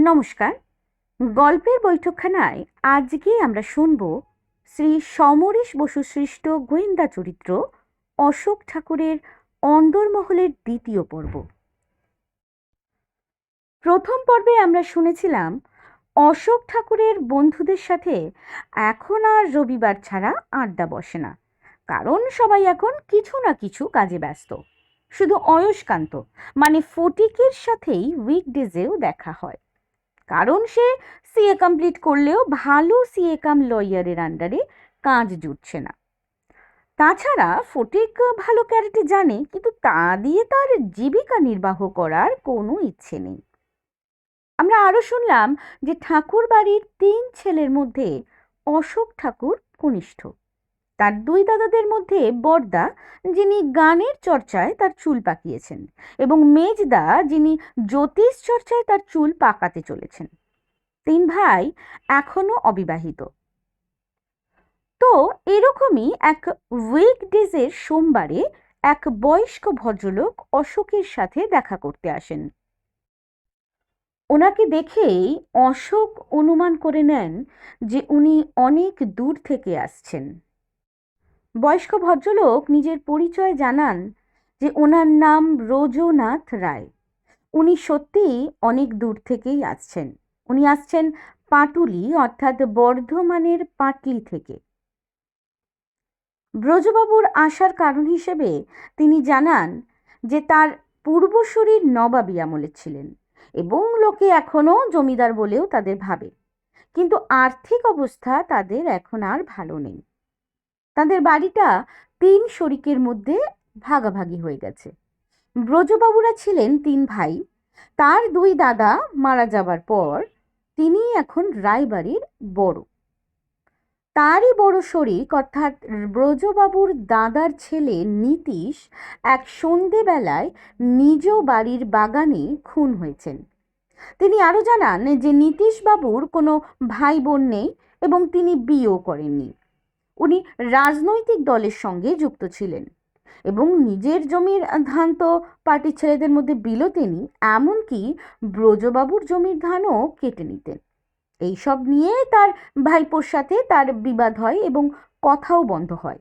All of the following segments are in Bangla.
নমস্কার। গল্পের বৈঠকখানায় আজকে আমরা শুনব শ্রী সমরেশ বসু সৃষ্ট গোয়েন্দা চরিত্র অশোক ঠাকুরের অন্দরমহলের দ্বিতীয় পর্ব। প্রথম পর্বে আমরা শুনেছিলাম অশোক ঠাকুরের বন্ধুদের সাথে এখন আর রবিবার ছাড়া আড্ডা বসে না, কারণ সবাই এখন কিছু না কিছু কাজে ব্যস্ত। শুধু অয়স্কান্ত মানে ফটিকের সাথেই উইকডেজেও দেখা হয়, কারণ সে সিএ কমপ্লিট করলেও ভালো সিএ কাম লয়ারের আন্ডারে কাজ জুটছে না। তাছাড়া ফটিক ভালো ক্যারেটে জানে, কিন্তু তা দিয়ে তার জীবিকা নির্বাহ করার কোনো ইচ্ছে নেই। আমরা আরও শুনলাম যে ঠাকুর বাড়ির 3 ছেলের মধ্যে অশোক ঠাকুর কনিষ্ঠ। তার 2 দাদাদের মধ্যে বড়দা, যিনি গানের চর্চায় তার চুল পাকিয়েছেন, এবং মেজদা, যিনি জ্যোতিষ চর্চায় তার চুল পাকাতে চলেছেন। 3 ভাই এখনো অবিবাহিত। তো এরকমই এক উইকডেজের সোমবারে এক বয়স্ক ভদ্রলোক অশোকের সাথে দেখা করতে আসেন। ওনাকে দেখেই অশোক অনুমান করে নেন যে উনি অনেক দূর থেকে আসছেন। বয়স্ক ভদ্রলোক নিজের পরিচয় জানান যে ওনার নাম ব্রজনাথ রায়। উনি সত্যিই অনেক দূর থেকেই আসছেন। উনি আসছেন পাটুলি অর্থাৎ বর্ধমানের পাটলি থেকে। ব্রজবাবুর আসার কারণ হিসেবে তিনি জানান যে তার পূর্বসূরির নবাবী আমলের ছিলেন এবং লোকে এখনও জমিদার বলেও তাদের ভাবে, কিন্তু আর্থিক অবস্থা তাদের এখন আর ভালো নেই। তাদের বাড়িটা 3 শরিকের মধ্যে ভাগাভাগি হয়ে গেছে। ব্রজবাবুরা ছিলেন 3 ভাই। তার 2 দাদা মারা যাবার পর তিনি এখন রায়বাড়ির বড়। তারই বড় শরিক অর্থাৎ ব্রজবাবুর দাদার ছেলে নীতিশ এক সন্ধেবেলায় নিজ বাড়ির বাগানে খুন হয়েছেন। তিনি আরও জানান যে নীতিশবাবুর কোনো ভাই বোন নেই এবং তিনি বিয়েও করেননি। উনি রাজনৈতিক দলের সঙ্গে যুক্ত ছিলেন এবং নিজের জমির ধান তো পার্টির ছেলেদের মধ্যে বিলোতেনি, এমনকি ব্রজবাবুর জমির ধানও কেটে নিতেন। এইসব নিয়ে তার ভাইপোর সাথে তার বিবাদ হয় এবং কথাও বন্ধ হয়।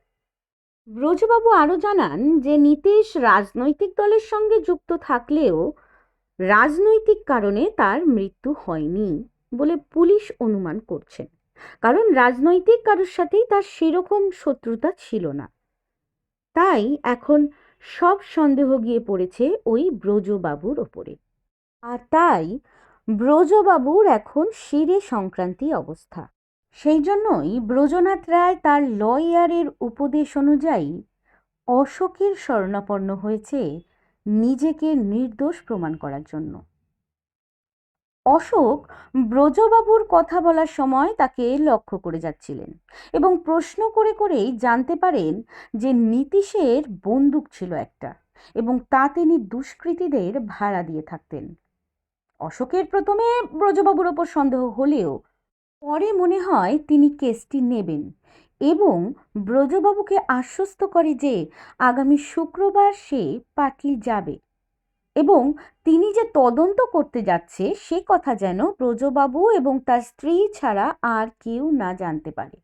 ব্রজবাবু আরও জানান যে নীতিশ রাজনৈতিক দলের সঙ্গে যুক্ত থাকলেও রাজনৈতিক কারণে তার মৃত্যু হয়নি বলে পুলিশ অনুমান করছেন, কারণ রাজনৈতিক কারোর সাথেই তার সেরকম শত্রুতা ছিল না। তাই এখন সব সন্দেহ গিয়ে পড়েছে ওই ব্রজবাবুর ওপরে, আর তাই ব্রজবাবুর এখন শিরে সংক্রান্তি অবস্থা। সেই জন্যই ব্রজনাথ রায় তার লয়ারের উপদেশ অনুযায়ী অশোকের শরণাপন্ন হয়েছে নিজেকে নির্দোষ প্রমাণ করার জন্য। অশোক ব্রজবাবুর কথা বলার সময় তাকে লক্ষ্য করে যাচ্ছিলেন এবং প্রশ্ন করে করেই জানতে পারেন যে নীতিশের বন্দুক ছিল একটা এবং তা তিনি দুষ্কৃতীদের ভাড়া দিয়ে থাকতেন। অশোকের প্রথমে ব্রজবাবুর ওপর সন্দেহ হলেও পরে মনে হয় তিনি কেসটি নেবেন এবং ব্রজবাবুকে আশ্বস্ত করে যে আগামী শুক্রবার সে পাটলি যাবে এবং তিনি যে তদন্ত করতে যাচ্ছে সে কথা যেন ব্রজবাবু এবং তার স্ত্রী ছাড়া আর কেউ না জানতে পারে।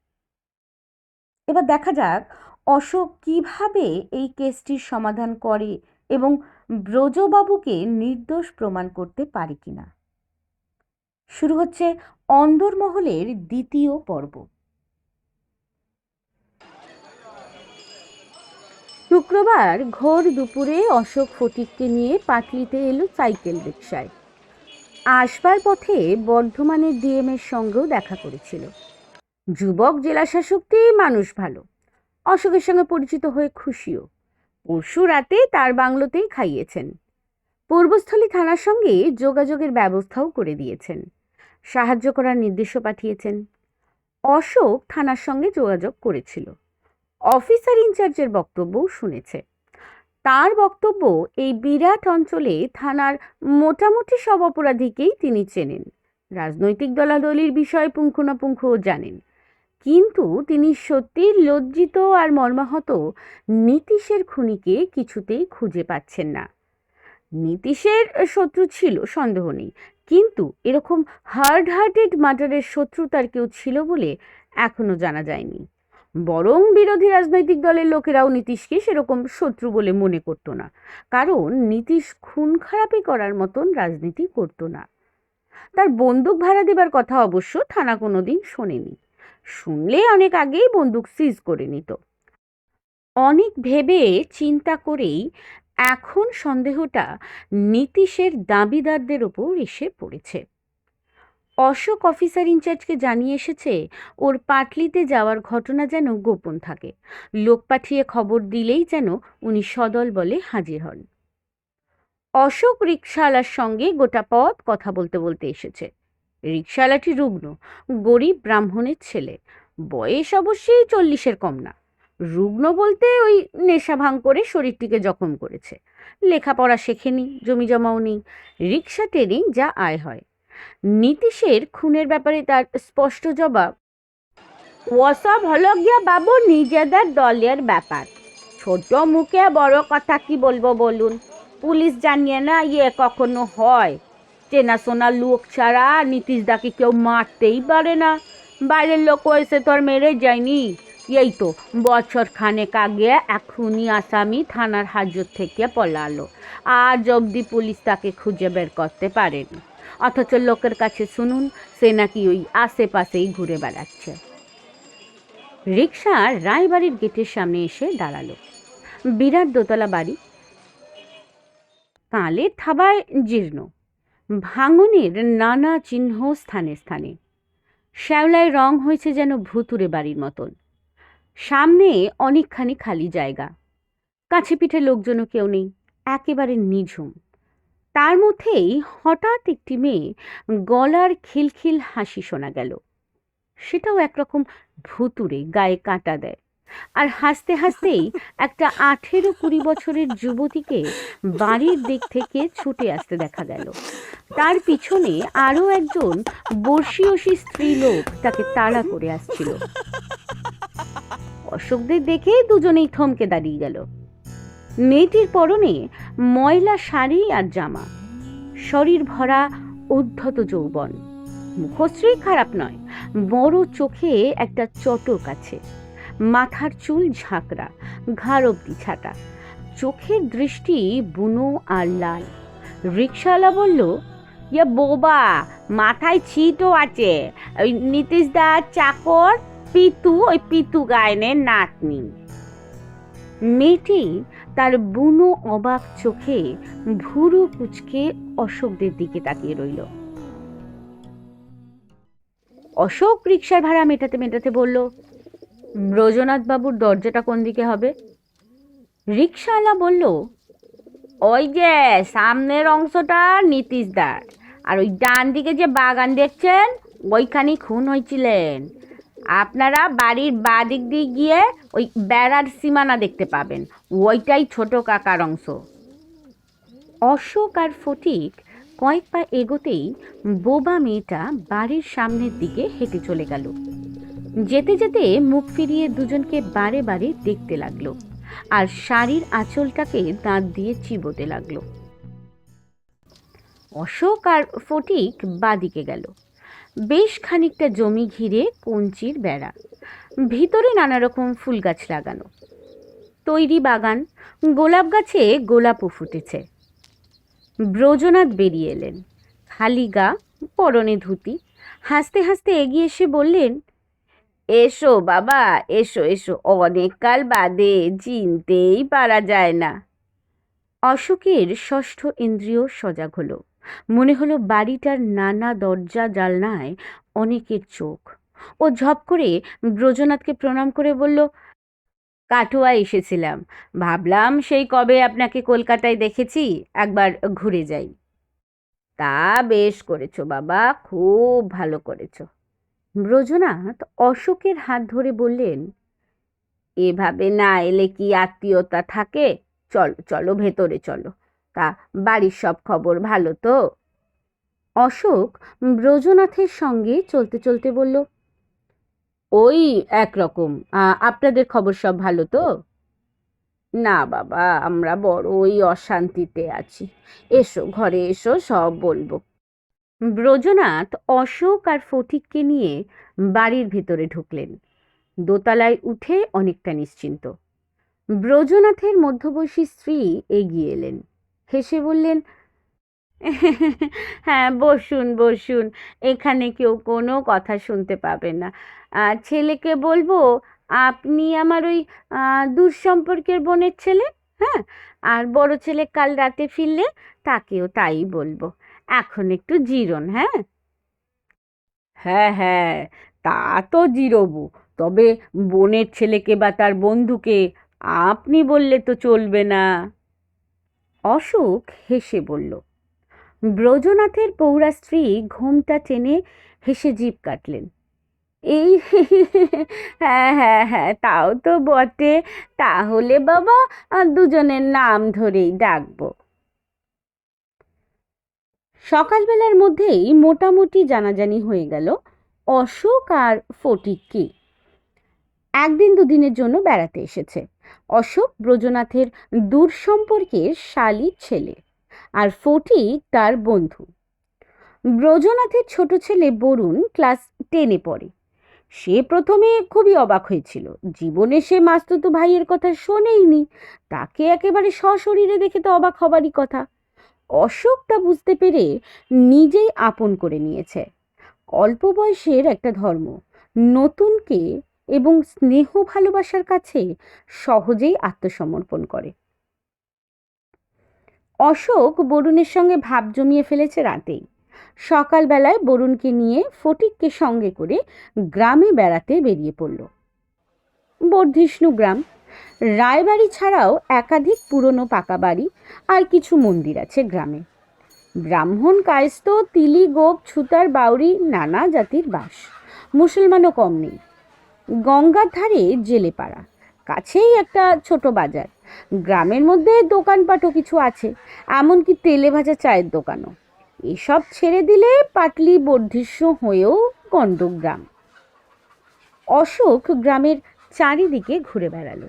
এবার দেখা যাক অশোক কিভাবে এই কেসটির সমাধান করে এবং ব্রজবাবুকে নির্দোষ প্রমাণ করতে পারে কিনা। শুরু হচ্ছে অন্দরমহলের দ্বিতীয় পর্ব। শুক্রবার ঘোর দুপুরে অশোক ফটিককে নিয়ে পাটলিতে এলো সাইকেল রিকশায়। আসবার পথে বর্ধমানের ডিএমের সঙ্গেও দেখা করেছিল। যুবক জেলাশাসকটি মানুষ ভালো, অশোকের সঙ্গে পরিচিত হয়ে খুশিও। পরশু রাতে তার বাংলোতেই খাইয়েছেন। পূর্বস্থলী থানার সঙ্গে যোগাযোগের ব্যবস্থাও করে দিয়েছেন, সাহায্য করার নির্দেশও পাঠিয়েছেন। অশোক থানার সঙ্গে যোগাযোগ করেছিল, অফিসার ইনচার্জের বক্তব্যও শুনেছে। তার বক্তব্য, এই বিরাট অঞ্চলে থানার মোটামুটি সব অপরাধীকেই তিনি চেনেন, রাজনৈতিক দলাদলির বিষয়ে পুঙ্খানুপুঙ্খও জানেন, কিন্তু তিনি সত্যি লজ্জিত আর মর্মাহত নীতিশের খুনিকে কিছুতেই খুঁজে পাচ্ছেন না। নীতিশের শত্রু ছিল, সন্দেহ নেই, কিন্তু এরকম হার্টেড মার্ডারের শত্রু তার কেউ ছিল বলে এখনো জানা যায়নি। বরং বিরোধী রাজনৈতিক দলের লোকেরাও নীতিশকে সেরকম শত্রু বলে মনে করতো না, কারণ নীতিশ খুন খারাপি করার মতন রাজনীতি করতো না। তার বন্দুক ভাড়া দেবার কথা অবশ্য থানা কোনোদিন শোনেনি, শুনলে অনেক আগেই বন্দুক সিজ করে নিত। অনেক ভেবে চিন্তা করেই এখন সন্দেহটা নীতিশের দাবিদারদের ওপর এসে পড়েছে। অশোক অফিসার ইনচার্জকে জানিয়ে এসেছে ওর পাটলিতে যাওয়ার ঘটনা যেন গোপন থাকে, লোক পাঠিয়ে খবর দিলেই যেন উনি সদল বলে হাজির হন। অশোক রিকশাওয়ালার সঙ্গে গোটা পথ কথা বলতে বলতে এসেছে। রিকশাওয়ালাটি রুগ্ন, গরিব ব্রাহ্মণের ছেলে, বয়স অবশ্যই 40-এর কম না। রুগ্ন বলতে ওই নেশা ভাঙ করে শরীরটিকে জখম করেছে, লেখাপড়া শেখেনি, জমি জমাও নেই, রিকশা টেনেই যা আয় হয়। নীতিশের খুনের ব্যাপারে তার স্পষ্ট জবাব, ওসব হলো গিয়া বাবু নিজেদের দলের ব্যাপার, ছোট মুখে বড় কথা কি বলবো বলুন, পুলিশ জানিয়ে না ইয়ে কখনো হয়? চেনাশোনা লোক ছাড়া নীতিশদাকে কেউ মারতেই পারে না, বাইরের লোক এসে তো আর মেরে যায়নি। এই তো বছর খানেক আগে এক খুনি আসামি থানার হাজত থেকে পলালো, আজ অবধি পুলিশ তাকে খুঁজে বের করতে পারেনি, অথচ লোকের কাছে শুনুন সে নাকি ওই আশেপাশেই ঘুরে বেড়াচ্ছে। রিকশা রায়বাড়ির গেটের সামনে এসে দাঁড়ালো। বিরাট দোতলা বাড়ি, কালের থাবায় জীর্ণ, ভাঙনের নানা চিহ্ন স্থানে স্থানে, শ্যাওলায় রং হয়েছে যেন ভুতুরে বাড়ির মতন। সামনে অনেকখানি খালি জায়গা, কাছে পিঠে লোকজনও কেউ নেই, একেবারে নিঝুম। তার মধ্যেই হঠাৎ একটি মেয়ে গলার খিলখিল হাসি শোনা গেল, সেটাও একরকম ভুতুরে, গায়ে কাঁটা দেয়। আর হাসতে হাসতেই একটা 18-20 বছরের যুবতীকে বাড়ির দিক থেকে ছুটে আসতে দেখা গেল। তার পিছনে আরও একজন বর্ষীয়সী স্ত্রী লোক তাকে তাড়া করে আসছিল। অশোকদের দেখে দুজনেই থমকে দাঁড়িয়ে গেল। মেয়েটির পরনে ময়লা শাড়ি আর জামা, শরীর ভরা উদ্ধত যৌবন, মুখশ্রী খারাপ নয়, বড় চোখে একটা চটক আছে, মাথার চুল ঝাঁকড়া, ঘাড় অব্দি ছাটা, চোখের দৃষ্টি বুনো আর লাল। রিকশাওয়ালা বলল, ইয়ে বোবা, মাথায় ছিটও আছে, ওই নীতিশদার চাকর পিতু, ওই পিতু গায়নের নাতনি। মেয়েটি তার বুনো অবাক চোখে ভুরু কুচকে অশোকদের দিকে তাকিয়ে রইল। অশোক রিকশার ভাড়া মেটাতে মেটাতে বলল, ব্রজনাথ বাবুর দরজাটা কোন দিকে হবে? রিকশাওয়ালা বলল, ওই যে সামনের অংশটা নীতিশদার, আর ওই ডান দিকে যে বাগান দেখছেন ওইখানেই খুন হয়েছিলেন। আপনারা বাড়ির বাঁ দিক দিয়ে গিয়ে ওই বেড়ার সীমানা দেখতে পাবেন, ওইটাই ছোট কাকার অংশ। অশোক আর ফটিক কয়েক পা এগোতেই বোবা মেয়েটা বাড়ির সামনের দিকে হেঁটে চলে গেল। যেতে যেতে মুখ ফিরিয়ে দুজনকে বারে বারে দেখতে লাগলো, আর শাড়ির আঁচলটাকে দাঁত দিয়ে চিবোতে লাগলো। অশোক আর ফটিক বাদিকে গেল। বেশ খানিকটা জমি ঘিরে কঞ্চির বেড়া, ভিতরে নানা রকম ফুল গাছ লাগানো, তৈরি বাগান, গোলাপ গাছে গোলাপও ফুটেছে। ব্রজনাথ বেরিয়ে এলেন, খালি গা, পরনে ধুতি, হাসতে হাসতে এগিয়ে এসে বললেন, এসো বাবা, এসো এসো, অনেক কাল বাদে, চিনতেই পারা যায় না। অশোকের ষষ্ঠ ইন্দ্রিয় সজাগ হলো, মনে হলো বাড়িটার নানা দরজা জালনায় অনেকের চোখ। ও ঝপ করে ব্রজনাথকে প্রণাম করে বলল, কাটোয়া এসেছিলাম, ভাবলাম সেই কবে আপনাকে কলকাতায় দেখেছি, একবার ঘুরে যাই। তা বেশ করেছো বাবা, খুব ভালো করেছো। ব্রজনাথ অশোকের হাত ধরে বললেন, এভাবে না এলে কি আত্মীয়তা থাকে? চলো চলো, ভেতরে চলো। তা বাড়ির সব খবর ভালো তো? অশোক ব্রজনাথের সঙ্গে চলতে চলতে বলল, ওই একরকম, আপনাদের খবর সব ভালো তো? না বাবা, আমরা বড়ই অশান্তিতে আছি। এসো ঘরে এসো, সব বলবো। ব্রজনাথ অশোক আর ফটিককে নিয়ে বাড়ির ভিতরে ঢুকলেন। দোতলায় উঠে অনেকটা নিশ্চিন্ত। ব্রজনাথের মধ্যবয়সী স্ত্রী এগিয়ে এলেন, হেসে বললেন, হ্যাঁ, বসুন বসুন, এখানে কেউ কোনো কথা শুনতে পাবে না। ছেলেকে বলবো আপনি আমার ওই দূর সম্পর্কের বোনের ছেলে। হ্যাঁ, আর বড় ছেলে কাল রাতে ফিরলে তাকেও তাই বলবো। এখন একটু জিরোন। হ্যাঁ হ্যাঁ হ্যাঁ, তা তো জিরোবো, তবে বোনের ছেলেকে বা তার বন্ধুকে আপনি বললে তো চলবে না। অশোক হেসে বলল। ব্রজনাথের পৌরা স্ত্রী ঘোমটা টেনে হেসে জিভ কাটলেন। এই হ্যাঁ হ্যাঁ হ্যাঁ, তাও তো বটে। তাহলে বাবা দুজনের নাম ধরেই ডাকবো। সকালবেলার মধ্যেই মোটামুটি জানাজানি হয়ে গেল অশোক আর ফটিক একদিন দুদিনের জন্য বেড়াতে এসেছে। অশোক ব্রজনাথের দূর সম্পর্কের শালীর ছেলে, আর ফটিক তার বন্ধু। ব্রজনাথের ছোট ছেলে বরুণ ক্লাস 10-এ পড়ে। সে প্রথমে খুবই অবাক হয়েছিল, জীবনে সে মাস্তুতো ভাইয়ের কথা শোনেইনি, তাকে একেবারে সশরীরে দেখে তো অবাক হবারই কথা। অশোক তা বুঝতে পেরে নিজেই আপন করে নিয়েছে। অল্প বয়সের একটা ধর্ম নতুনকে এবং স্নেহ ভালোবাসার কাছে সহজেই আত্মসমর্পণ করে। অশোক বরুণের সঙ্গে ভাব জমিয়ে ফেলেছে রাতেই। সকালবেলায় বরুণকে নিয়ে ফটিককে সঙ্গে করে গ্রামে বেড়াতে বেরিয়ে পড়ল। বর্ধিষ্ণু গ্রাম। রায়বাড়ি ছাড়াও একাধিক পুরনো পাকা বাড়ি আর কিছু মন্দির আছে গ্রামে। ব্রাহ্মণ, কায়স্থ, তিলি, গোপ, ছুতার, বাউরি নানা জাতির বাস। মুসলমানও কম নেই। গঙ্গার ধারে জেলেপাড়া, কাছেই একটা ছোট বাজার। গ্রামের মধ্যে দোকানপাটও কিছু আছে, এমনকি তেলে ভাজা চায়ের দোকানও। এসব ছেড়ে দিলে পাটলি বর্ধিষ্ণু হয়েও গণ্ডক গ্রাম। অশোক গ্রামের চারিদিকে ঘুরে বেড়ালো,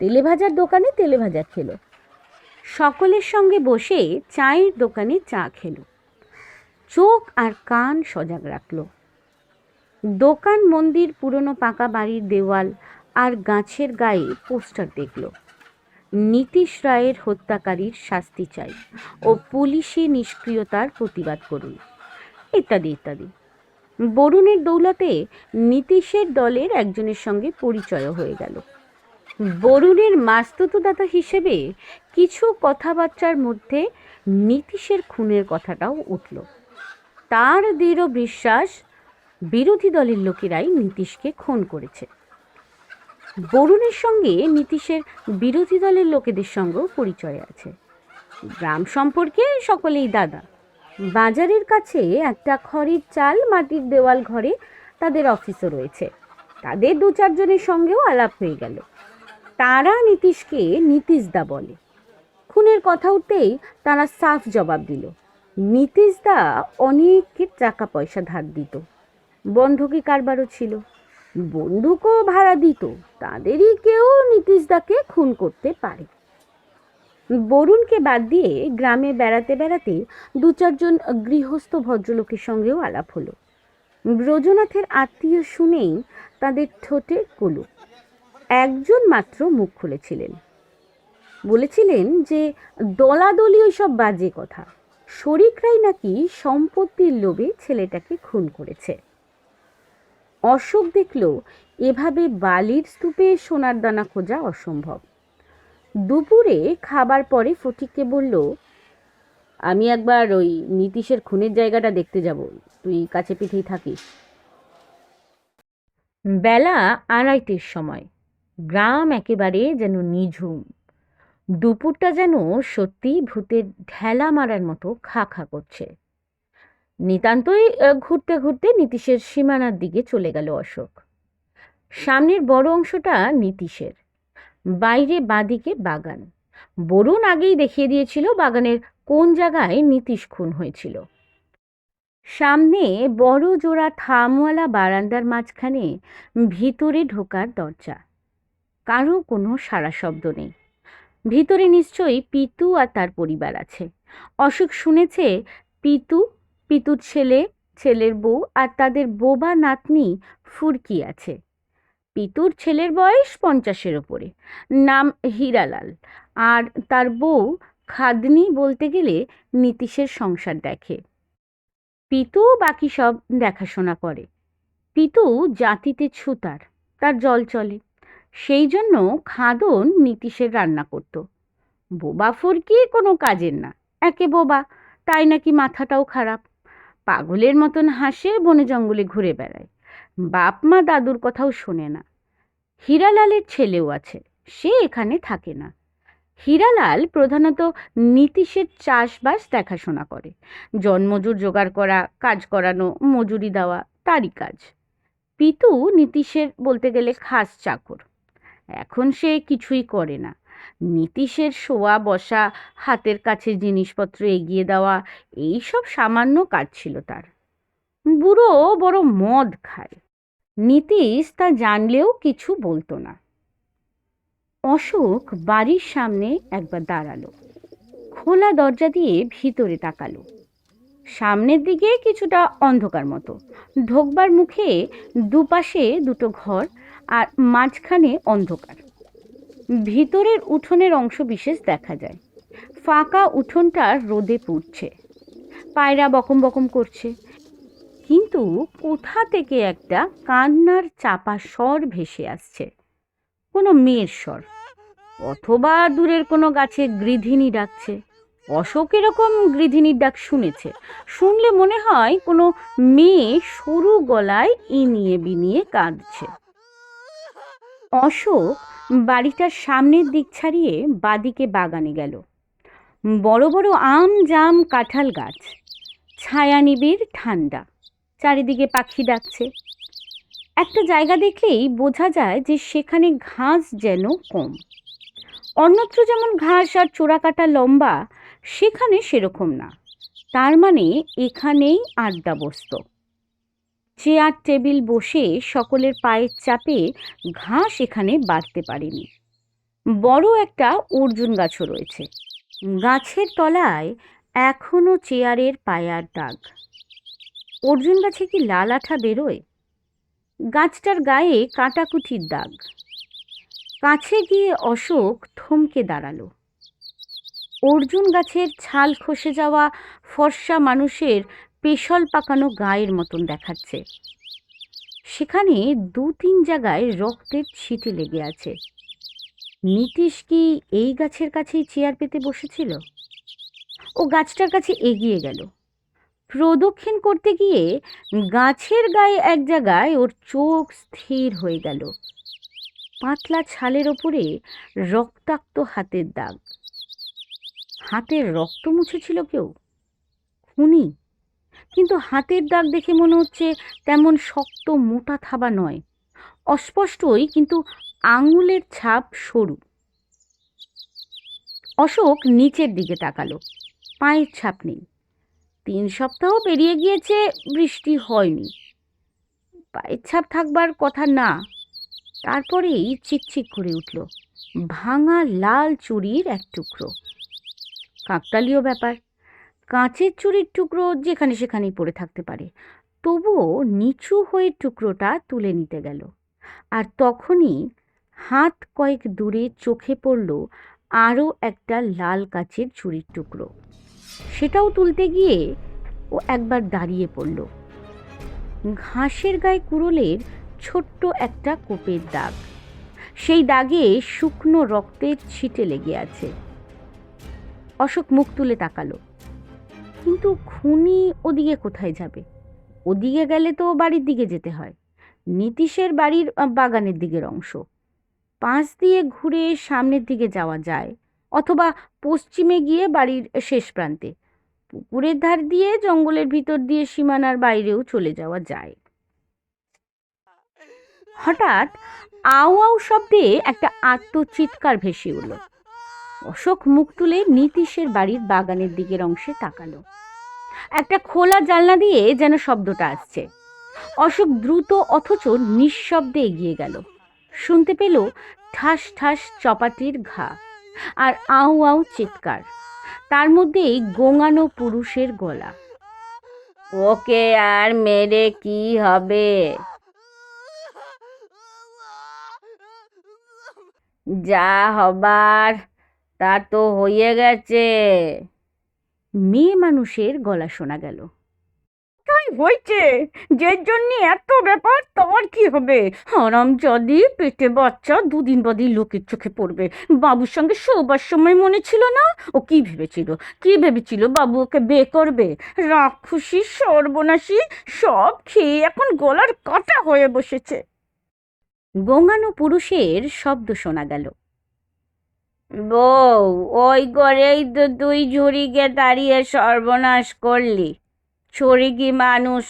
তেলে ভাজার দোকানে তেলে ভাজা খেলো, সকলের সঙ্গে বসে চায়ের দোকানে চা খেলো, চোখ আর কান সজাগ রাখলো। দোকান, মন্দির, পুরনো পাকা বাড়ির দেওয়াল আর গাছের গায়ে পোস্টার দেখল, নীতিশ রায়ের হত্যাকারীর শাস্তি চাই ও পুলিশি নিষ্ক্রিয়তার প্রতিবাদ করুন, ইত্যাদি ইত্যাদি। বরুণের দৌলতে নীতিশের দলের একজনের সঙ্গে পরিচয় হয়ে গেল। বরুণের মাস্তুতদাতা হিসেবে কিছু কথাবার্তার মধ্যে নীতিশের খুনের কথাটাও উঠল। তার দৃঢ় বিশ্বাস বিরোধী দলের লোকেরাই নীতিশকে খুন করেছে। বরুণের সঙ্গে নীতিশের বিরোধী দলের লোকেদের সঙ্গেও পরিচয় আছে। গ্রাম সম্পর্কে সকলেই দাদা। বাজারের কাছে একটা খড়ের চাল মাটির দেওয়াল ঘরে তাদের অফিসও রয়েছে। তাদের 2-4 জনের সঙ্গেও আলাপ হয়ে গেল। তারা নীতিশকে নীতিশদা বলে। খুনের কথা উঠতেই তারা সাফ জবাব দিল। নীতিশদা অনেকের টাকা পয়সা ধার দিত, বন্ধকি কারবারও ছিল, বন্দুকও ভাড়া দিত। তাদেরই কেউ নীতিশদাকে খুন করতে পারে। বরুণকে বাদ দিয়ে গ্রামে বেড়াতে বেড়াতে 2-4 জন গৃহস্থ ভদ্রলোকের সঙ্গেও আলাপ হলো। ব্রজনাথের আত্মীয় শুনেই তাদের ঠোঁটে কলুক। একজন মাত্র মুখ খুলেছিলেন, বলেছিলেন যে দলাদলি ওইসব বাজে কথা, শরিকরাই নাকি সম্পত্তির লোভে ছেলেটাকে খুন করেছে। অশোক দেখল এভাবে বালির স্তূপে সোনার দানা খোঁজা অসম্ভব। দুপুরে খাবার পরে ফটিককে বলল, আমি একবার ওই নীতিশের খুনের জায়গাটা দেখতে যাব, তুই কাছে পিঠেই থাকিস। বেলা 2:30-র সময়। গ্রাম একেবারে যেন নিঝুম। দুপুরটা যেন সত্যি ভূতের ঢেলা মারার মতো খা খা করছে। নিতান্তই ঘুরতে ঘুরতে নীতিশের সীমানার দিকে চলে গেল অশোক। সামনের বড় অংশটা নীতিশের, বাইরে বাঁদিকে বাগান। বরুণ আগেই দেখিয়ে দিয়েছিল বাগানের কোন জায়গায় নীতিশ খুন হয়েছিল। সামনে বড় জোড়া থামওয়ালা বারান্দার মাঝখানে ভিতরে ঢোকার দরজা। কারো কোনো সাড়া শব্দ নেই। ভিতরে নিশ্চয়ই পিতু আর তার পরিবার আছে। অশোক শুনেছে পিতু, পিতুর ছেলে, ছেলের বউ আর তাদের বোবা নাতনি ফুরকি আছে। পিতুর ছেলের বয়স 50-এর ওপরে, নাম হীরালাল, আর তার বউ খাদনি বলতে গেলে নীতিশের সংসার দেখে। পিতু বাকি সব দেখাশোনা করে। পিতু জাতিতে ছুতার, তার জল চলে, সেই জন্য খাদন নীতিশের রান্না করত। বোবা ফুরকি কোনো কাজের না, একে বোবা, তাই নাকি মাথাটাও খারাপ, পাগলের মতন হাসে, বনে জঙ্গলে ঘুরে বেড়ায়, বাপ মা দাদুর কথাও শোনে না। হীরালালের ছেলেও আছে, সে এখানে থাকে না। হীরালাল প্রধানত নীতিশের চাষবাস দেখাশোনা করে, জন্মজুর জোগাড় করা, কাজ করানো, মজুরি দেওয়া তারই কাজ। পিতু নীতিশের বলতে গেলে খাস চাকর। এখন সে কিছুই করে না, নীতিশের শোয়া বসা, হাতের কাছে জিনিসপত্র এগিয়ে দেওয়া, এই সব সামান্য কাজ ছিল তার। বুড়ো বড় মদ খায়, নীতিশ তা জানলেও কিছু বলতো না। অশোক বাড়ির সামনে একবার দাঁড়ালো, খোলা দরজা দিয়ে ভিতরে তাকালো। সামনের দিকে কিছুটা অন্ধকার মতো, ঢোকবার মুখে দুপাশে দুটো ঘর আর মাঝখানে অন্ধকার। ভিতরের উঠোনের অংশ বিশেষ দেখা যায়। ফাঁকা উঠোনটা রোদে পুড়ছে, পায়রা বকম বকম করছে, কিন্তু কোথা থেকে একটা কান্নার চাপা স্বর ভেসে আসছে, কোনো মেয়ের স্বর, অথবা দূরের কোনো গাছে গৃধিনী ডাকছে। অশোক এরকম গৃধিনীর ডাক শুনেছে, শুনলে মনে হয় কোনো মেয়ে সরু গলায় ইনিয়ে বিনিয়ে কাঁদছে। অশোক বাড়িটার সামনের দিক ছাড়িয়ে বাদিকে বাগানে গেল। বড় বড় আম জাম কাঁঠাল গাছ, ছায়া নিবিড় ঠান্ডা, চারিদিকে পাখি ডাকছে। একটা জায়গা দেখলেই বোঝা যায় যে সেখানে ঘাস যেন কম। অন্যত্র যেমন ঘাস আর চোরা কাটা লম্বা, সেখানে সেরকম না। তার মানে এখানেই আড্ডা বসত। চেয়ার টেবিল বসে সকলের পায়ের চাপে ঘাস এখানে বাড়তে পারেনি। বড় একটা অর্জুন গাছও রয়েছে, গাছের তলায় এখনো চেয়ারের পায়ার দাগ। অর্জুন গাছে কি লাল আঠা বেরোয়? গাছটার গায়ে কাটাকুটির দাগ। কাছে গিয়ে অশোক থমকে দাঁড়ালো। অর্জুন গাছের ছাল খসে যাওয়া ফর্সা মানুষের পেশল পাকানো গায়ের মতন দেখাচ্ছে। সেখানে 2-3 জায়গায় রক্তের ছিটে লেগে আছে। নীতিশ কি এই গাছের কাছেই চেয়ার পেতে বসেছিল? ও গাছটার কাছে এগিয়ে গেল। প্রদক্ষিণ করতে গিয়ে গাছের গায়ে এক জায়গায় ওর চোখ স্থির হয়ে গেল। পাতলা ছালের ওপরে রক্তাক্ত হাতের দাগ। হাতের রক্ত মুছেছিল কেউ? খুনি? কিন্তু হাতের দাগ দেখে মনে হচ্ছে তেমন শক্ত মোটা থাবা নয়, অস্পষ্টই, কিন্তু আঙুলের ছাপ সরু। অশোক নিচের দিকে তাকালো, পায়ের ছাপ নেই। 3 সপ্তাহ পেরিয়ে গিয়েছে, বৃষ্টি হয়নি, পায়ের ছাপ থাকবার কথা না। তারপরেই চিকচিক করে উঠল ভাঙা লাল চুড়ির এক টুকরো। কাকতালীয় ব্যাপার, কাঁচের চুড়ির টুকরো যেখানে সেখানেই পড়ে থাকতে পারে। তবুও নিচু হয়ে টুকরোটা তুলে নিতে গেল, আর তখনই হাত কয়েক দূরে চোখে পড়ল আরও একটা লাল কাঁচের চুড়ির টুকরো। সেটাও তুলতে গিয়ে ও একবার দাঁড়িয়ে পড়ল। ঘাসের গায়ে কুড়োলের ছোট্ট একটা কোপের দাগ, সেই দাগে শুকনো রক্তের ছিটে লেগে আছে। অশোক মুখ তুলে তাকালো, কিন্তু খুনি ওদিকে কোথায় যাবে? ওদিকে গেলে তো বাড়ির দিকে যেতে হয়, নীতিশের বাড়ির বাগানের দিকের অংশ। পাশ দিয়ে ঘুরে সামনের দিকে যাওয়া যায়, অথবা পশ্চিমে গিয়ে বাড়ির শেষ প্রান্তে, পুকুরের ধার দিয়ে জঙ্গলের ভিতর দিয়ে সীমানার বাইরেও চলে যাওয়া যায়। হঠাৎ আউ আউ শব্দে একটা আর্তচিৎকার ভেসে উঠল। অশোক মুখ তুলে নীতিশের বাড়ির বাগানের দিকের অংশে তাকালো। একটা খোলা জানলা দিয়ে যেন শব্দটা আসছে। অশোক দ্রুত অথচ নিঃশব্দে এগিয়ে গেল। শুনতে পেল ঠাস ঠাস চপাটির ঘা, আর আউ আউ চিৎকার, তার মধ্যেই গোঙানো পুরুষের গলা, ওকে আর মেরে কি হবে, যা হবার তা তো হয়ে গেছে। মেয়ে মানুষের গলা শোনা গেল, তাই হয়েছে, যে জন্য এত ব্যাপার তার কি হবে, হারামজাদি পেটে বাচ্চা, দুদিন বাদেই লোকের চোখে পড়বে। বাবুর সঙ্গে শোবার সময় মনে ছিল না? ও কি ভেবেছিল বাবু ওকে বিয়ে করবে? রাক্ষসী সর্বনাশী, সব খেয়ে এখন গলার কাটা হয়ে বসেছে। গোঙানো পুরুষের শব্দ শোনা গেল, বউ, ওই করেই তো তুই ঝুড়িকে দাঁড়িয়ে সর্বনাশ করলি। ছুরি কি মানুষ?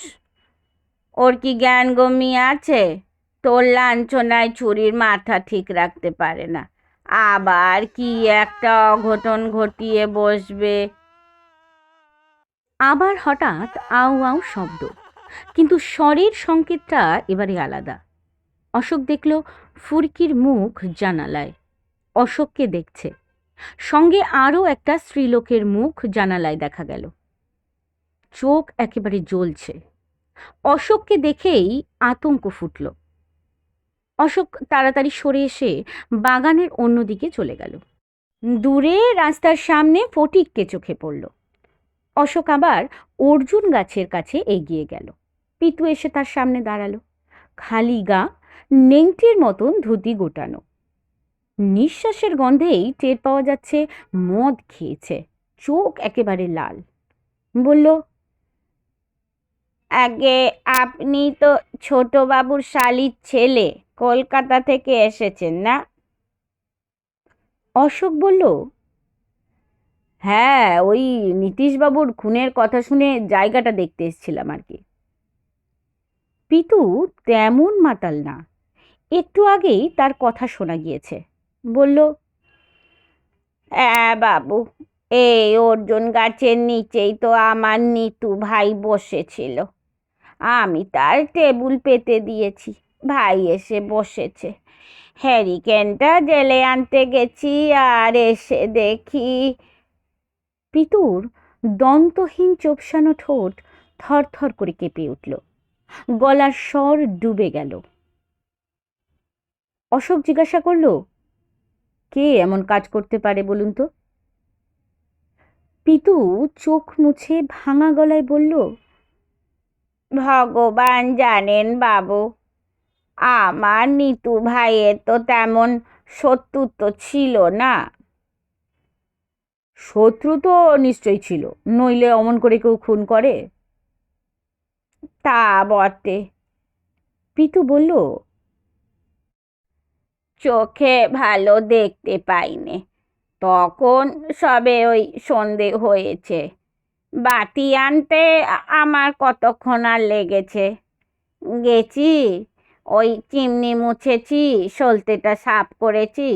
ওর কি জ্ঞান গম্যি আছে? তোর লাঞ্ছনায় ছুরির মাথা ঠিক রাখতে পারে না, আবার কি একটা অঘটন ঘটিয়ে বসবে। আবার হঠাৎ আউ আউ শব্দ, কিন্তু স্বরের সংকেতটা এবারে আলাদা। অশোক দেখল ফুরকির মুখ জানালায়, অশোককে দেখছে। সঙ্গে আরও একটা স্ত্রীলোকের মুখ জানালায় দেখা গেল, চোখ একেবারে জ্বলছে। অশোককে দেখেই আতঙ্ক ফুটল। অশোক তাড়াতাড়ি সরে এসে বাগানের অন্যদিকে চলে গেল। দূরে রাস্তার সামনে ফটিককে চোখে পড়ল। অশোক আবার অর্জুন গাছের কাছে এগিয়ে গেল। পিতু এসে তার সামনে দাঁড়ালো, খালি গা, নেংটির মতন ধুতি গোটানো। নিঃশ্বাসের গন্ধেই টের পাওয়া যাচ্ছে মদ খেয়েছে, চোখ একেবারে লাল। বলল, আগে আপনি তো ছোটবাবুর শালির ছেলে, কলকাতা থেকে এসেছেন না? অশোক বলল, হ্যাঁ, ওই নীতিশবাবুর খুনের কথা শুনে জায়গাটা দেখতে এসেছিলাম আর কি। পিতু তেমন মাতাল না, একটু আগেই তার কথা শোনা গিয়েছে। বলল, হ্যাঁ বাবু, এই অর্জুন গাছের নিচেই তো আমার নিতু ভাই বসেছিল। আমি তার টেবিল পেতে দিয়েছি, ভাই এসে বসেছে। হ্যারিকেনটা জেলে আনতে গেছি, আর এসে দেখি। পিতুর দন্তহীন চোপসানো ঠোঁট থরথর করে কেঁপে উঠল, গলার স্বর ডুবে গেল। অশোক জিজ্ঞাসা করল, কে এমন কাজ করতে পারে বলুন তো? পিতু চোখ মুছে ভাঙা গলায় বলল, ভগবান জানেন বাবু, আমার নিতু ভাইয়ের তো তেমন শত্রু তো ছিল না। শত্রু তো নিশ্চয়ই ছিল, নইলে অমন করে কেউ খুন করে? তা বটে। পিতু বলল, চোখে ভালো দেখতে পাইনে, তখন সবে ওই সন্ধে হয়েছে। বাতি আনতে আমার কতক্ষণ আর লেগেছে। গেছি, ওই চিমনি মুছেছি, সলতেটা সাফ করেছি।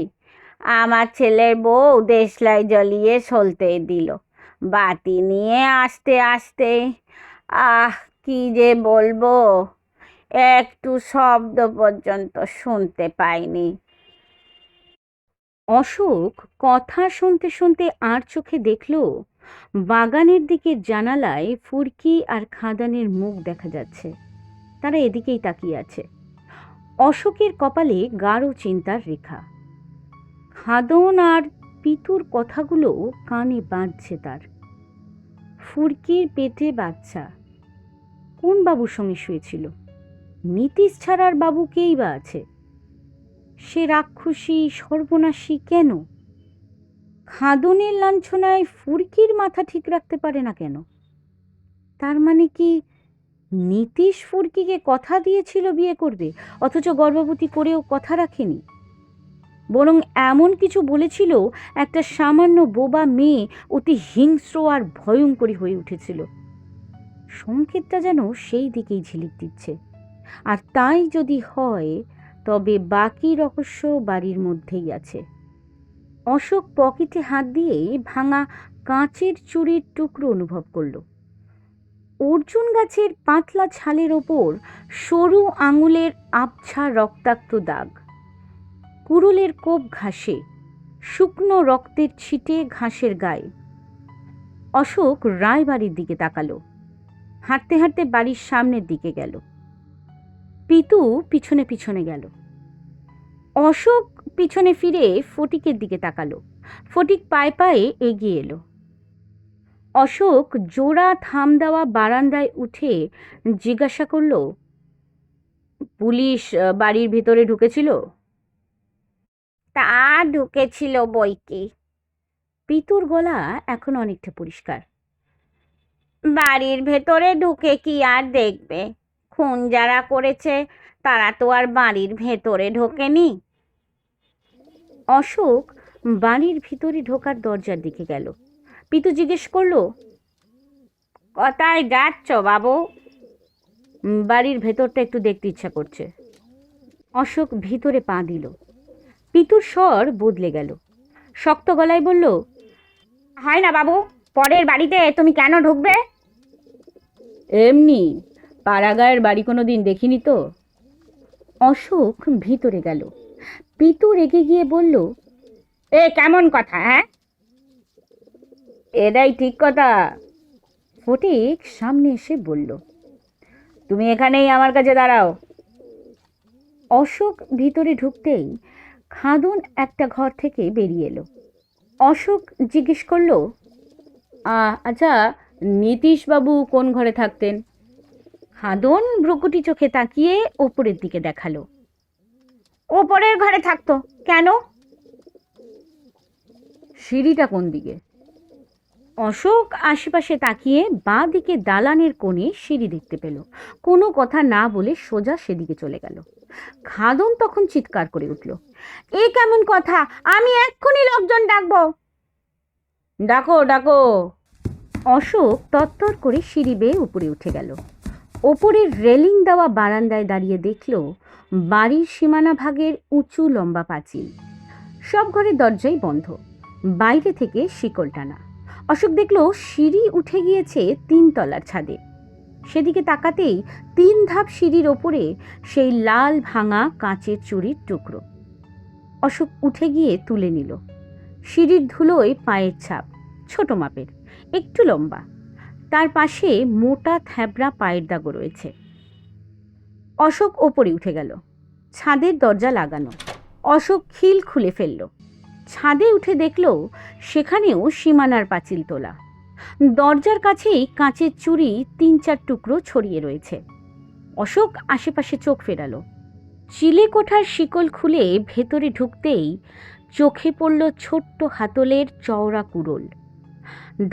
আমার ছেলের বউ দেশলাই জ্বলিয়ে সলতে দিল। বাতি নিয়ে আসতে আসতে, আহ কি যে বলবো, একটু শব্দ পর্যন্ত শুনতে পাইনি। অশোক কথা শুনতে শুনতে আর চোখে দেখল বাগানের দিকের জানালায় ফুরকি আর খাদানের মুখ দেখা যাচ্ছে। তারা এদিকেই তাকিয়ে আছে। অশোকের কপালে গাঢ় চিন্তার রেখা। খাদন আর পিতুর কথাগুলো কানে বাজছে তার। ফুরকির পেটে বাচ্চা, কোন বাবুর সঙ্গে শুয়েছিল? নীতিশ ছাড়ার বাবু কেই বা আছে? সে রাক্ষসী সর্বনাশী কেন? খাদনের লাঞ্ছনায় ফুরকির মাথা ঠিক রাখতে পারে না কেন? তার মানে কি নীতিশ ফুরকিকে কথা দিয়েছিল বিয়ে করবে, অথচ গর্ভবতী করেও কথা রাখেনি? বরং এমন কিছু বলেছিল, একটা সামান্য বোবা মেয়ে অতি হিংস্র আর ভয়ঙ্করী হয়ে উঠেছিল। সংকেতটা যেন সেই দিকেই ঝিলিক দিচ্ছে। আর তাই যদি হয়, তবে বাকি রহস্য বাড়ির মধ্যেই আছে। অশোক পকেটে হাত দিয়ে ভাঙা কাঁচের চুড়ির টুকরো অনুভব করল। অর্জুন গাছের পাতলা ছালের ওপর সরু আঙুলের আবছা রক্তাক্ত দাগ। কুড়ুলের কোপ ঘাসে শুকনো রক্তের ছিটে ঘাসের গায়ে। অশোক রায়বাড়ির দিকে তাকালো। হাঁটতে হাঁটতে বাড়ির সামনের দিকে গেল। পিতু পিছনে পিছনে গেল। অশোক পিছনে ফিরে ফটিকের দিকে তাকালো। ফটিক পায়ে পায়ে এগিয়ে এলো। অশোক জোড়া থাম দেওয়া বারান্দায় উঠে জিজ্ঞাসা করল, পুলিশ বাড়ির ভিতরে ঢুকেছিল? তা ঢুকেছিল বইকি। পিতুর গলা এখন অনেকটা পরিষ্কার। বাড়ির ভেতরে ঢুকে কি আর দেখবে? খুন যারা করেছে তারা তো আর বাড়ির ভেতরে ঢোকেনি। অশোক বাড়ির ভিতরে ঢোকার দরজার দিকে গেল। পিতু জিজ্ঞেস করলো, কোথায় যাচ্ছ বাবু? বাড়ির ভেতরটা একটু দেখতে ইচ্ছা করছে। অশোক ভিতরে পা দিল। পিতুর স্বর বদলে গেল। শক্ত গলায় বলল, হয় না বাবু, পরের বাড়িতে তুমি কেন ঢুকবে? এমনি, পাড়াগাঁয়ের বাড়ি কোনো দিন দেখিনি তো। অশোক ভিতরে গেল। পিতু রেগে গিয়ে বলল, এ কেমন কথা? হ্যাঁ, এটাই ঠিক কথা। ফটিক সামনে এসে বলল, তুমি এখানেই আমার কাছে দাঁড়াও। অশোক ভিতরে ঢুকতেই খাদুন একটা ঘর থেকে বেরিয়ে এলো। অশোক জিজ্ঞেস করলো, আচ্ছা, নীতিশবাবু কোন ঘরে থাকতেন? খাদুন ভ্রুকুটি চোখে তাকিয়ে ওপরের দিকে দেখালো। ওপরের ঘরে থাকতো। কেন? সিঁড়িটা কোন দিকে? অশোক আশেপাশে তাকিয়ে বাঁ দিকে দালানের কোণে সিঁড়ি দেখতে পেল। কোনো কথা না বলে সোজা সেদিকে চলে গেল। খাদন তখন চিৎকার করে উঠল, এ কেমন কথা? আমি এক্ষুনি লোকজন ডাকবো। ডাকো ডাকো। অশোক তত্তর করে সিঁড়ি বেয়ে উপরে উঠে গেল। ওপরের রেলিং দেওয়া বারান্দায় দাঁড়িয়ে দেখল বাড়ির সীমানা ভাগের উঁচু লম্বা পাঁচিল। সব ঘরের দরজাই বন্ধ, বাইরে থেকে শিকল টানা। অশোক দেখল সিঁড়ি উঠে গিয়েছে 3 তলার ছাদে। সেদিকে তাকাতেই 3 ধাপ সিঁড়ির ওপরে সেই লাল ভাঙা কাঁচের চুড়ির টুকরো। অশোক উঠে গিয়ে তুলে নিল। সিঁড়ির ধুলোয় পায়ের ছাপ, ছোট মাপের, একটু লম্বা। তার পাশে মোটা থ্যাবড়া পায়ের দাগও রয়েছে। অশোক ওপরে উঠে গেল। ছাদের দরজা লাগানো। অশোক খিল খুলে ফেলল। ছাদে উঠে দেখল সেখানেও সীমানার পাঁচিল তোলা। দরজার কাছেই কাঁচের চুড়ি 3-4 টুকরো ছড়িয়ে রয়েছে। অশোক আশেপাশে চোখ ফেরালো। চিলে কোঠার শিকল খুলে ভেতরে ঢুকতেই চোখে পড়ল ছোট্ট হাতলের চওড়া কুড়োল।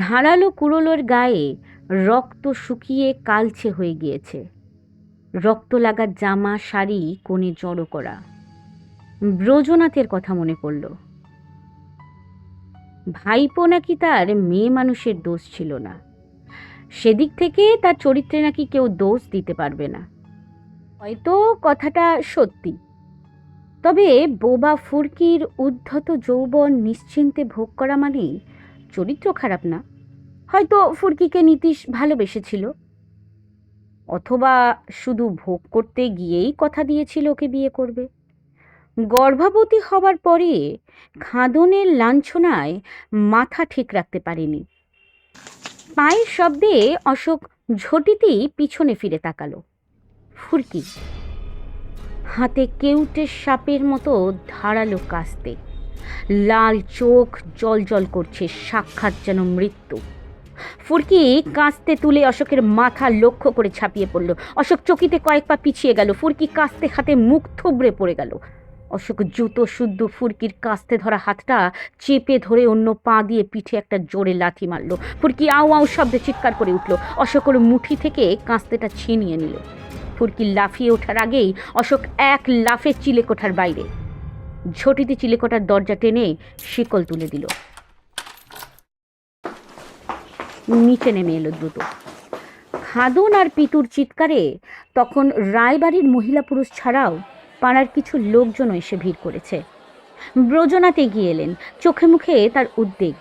ধারালো কুড়োলের গায়ে রক্ত শুকিয়ে কালচে হয়ে গিয়েছে। রক্ত লাগা জামা শাড়ি কোণে জড়ো করা। ব্রজনাথের কথা মনে পড়ল। ভাইপো নাকি তার মেয়ে মানুষের দোষ ছিল না, সেদিক থেকে তার চরিত্রে নাকি কেউ দোষ দিতে পারবে না। হয়তো কথাটা সত্যি, তবে বোবা ফুরকির উদ্ধত যৌবন নিশ্চিন্তে ভোগ করা মানেই চরিত্র খারাপ না। হয়তো ফুরকিকে নীতিশ ভালোবেসেছিল, অথবা শুধু ভোগ করতে গিয়েই কথা দিয়েছিল ওকে বিয়ে করবে। গর্ভবতী হবার পরে খাদনের লাঞ্ছনায় মাথা ঠিক রাখতে পারেনি। পায়ের শব্দে অশোক ঝটিতেই পিছনে ফিরে তাকালো। ফুরকি, হাতে কেউটের সাপের মতো ধারালো কাস্তে, লাল চোখ জল করছে, সাক্ষাৎ যেন মৃত্যু। ফুরকি কাস্তে তুলে অশোকের মাথা লক্ষ্য করে ছাপিয়ে পড়ল। অশোক চকিতে কয়েক পা পিছিয়ে গেল। ফুরকি কাস্তে হাতে মুখ থুবড়ে পড়ে গেল। অশোক জুতো শুদ্ধ ফুরকির কাস্তে ধরা হাতটা চেপে ধরে অন্য পা দিয়ে পিঠে একটা জোরে লাথি মারল। ফুরকি আউ আউ শব্দে চিৎকার করে উঠল। অশোক ওর মুঠি থেকে কাস্তেটা ছিনিয়ে নিল। ফুরকি লাফিয়ে ওঠার আগেই অশোক এক লাফে চিলেকোঠার বাইরে। ঝটিতে চিলেকোঠার দরজা টেনে শিকল তুলে দিল। নিচে নেমে এলো দ্রুত। খাদন আর পিতুর চিৎকারে তখন রায়বাড়ির মহিলা পুরুষ ছাড়াও পাড়ার কিছু লোকজনও এসে ভিড় করেছে। ব্রজনাথ এগিয়ে এলেন, চোখে মুখে তার উদ্বেগ।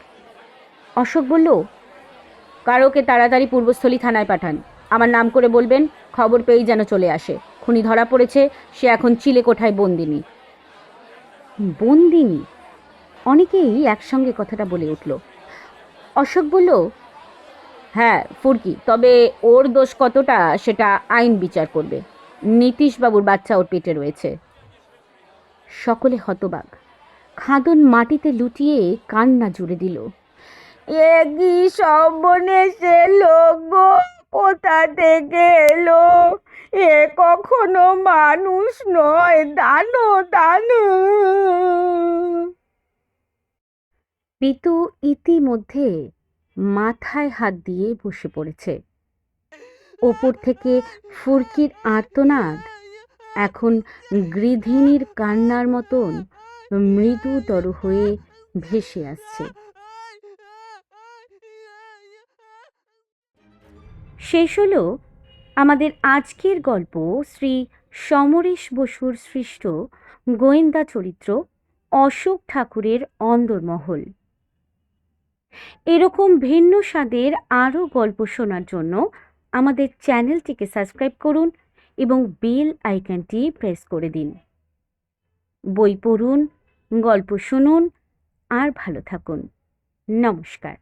অশোক বলল, কারোকে তাড়াতাড়ি পূর্বস্থলী থানায় পাঠান। আমার নাম করে বলবেন, খবর পেয়েই যেন চলে আসে। খুনি ধরা পড়েছে, সে এখন চিলেকোঠায় বন্দিনী। বন্দিনী? অনেকেই একসঙ্গে কথাটা বলে উঠল। অশোক বলল, হ্যাঁ ফুরকি, তবে ওর দোষ কতটা সেটা আইন বিচার করবে। নীতিশবাবুর বাচ্চা ওর পেটে রয়েছে। সকলে হতবাক। খাদন মাটিতে লুটিয়ে কান্না জুড়ে দিল। এ কি সর্বনেশে লোক গো, কোথা থেকে এলো? এ কখনো মানুষ নয়, দানো। পিতু ইতিমধ্যে মাথায় হাত দিয়ে বসে পড়েছে। ওপর থেকে ফুরকির আর্তনাদ এখন গৃধিণীর কান্নার মতন মৃদুতর হয়ে ভেসে আসছে। শেষ হলো আমাদের আজকের গল্প, শ্রী সমরেশ বসুর সৃষ্ট গোয়েন্দা চরিত্র অশোক ঠাকুরের অন্দরমহল। এরকম ভিন্ন স্বাদের আরও গল্প শোনার জন্য আমাদের চ্যানেলটিকে সাবস্ক্রাইব করুন এবং বেল আইকনটি প্রেস করে দিন। বই পড়ুন, গল্প শুনুন আর ভালো থাকুন। নমস্কার।